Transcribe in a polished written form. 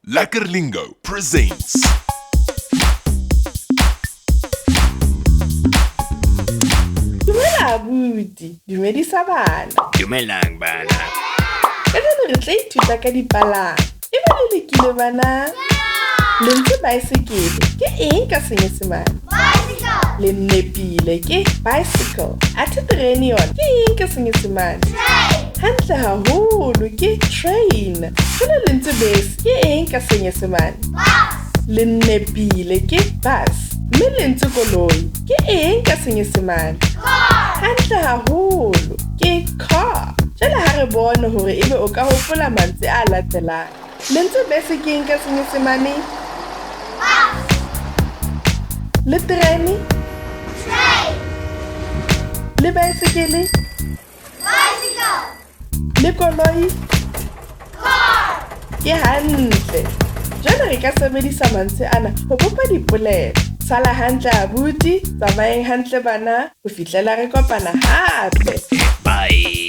Lekker Lingo presents. Dumela abuti, dumedisa bana. Dumelang bana. Kajeno re tla ithuta ka dipalang. Ebe le lekile bana? Lentswe baesekele ke eng ka Senyesemane? Bicycle. Le nnepile ke bicycle. Athe terene yona ke eng ka Senyesemane? Train. Hantle haholo ke train. Jwale lentswe bese ke eng ka Senyesemane? Bus. Le nnepile ke bus. Mme lentswe koloi ke eng ka Senyesemane? Car. Hantle haholo ke car. Jwale ha re bone hore ebe o ka hopola mantswe a latelang. Lentswe bese ke eng ka Senyesemane? Bus. Le terene, Train. le baesekele, Bicycle. le koloi Car. ke hantle. Jwale re ka sebedisa mantswe ana ho bopa dipolelo. Sala hantle abuti, tsamayeng hantle bana, ho fihlela re kopana hape. Bye.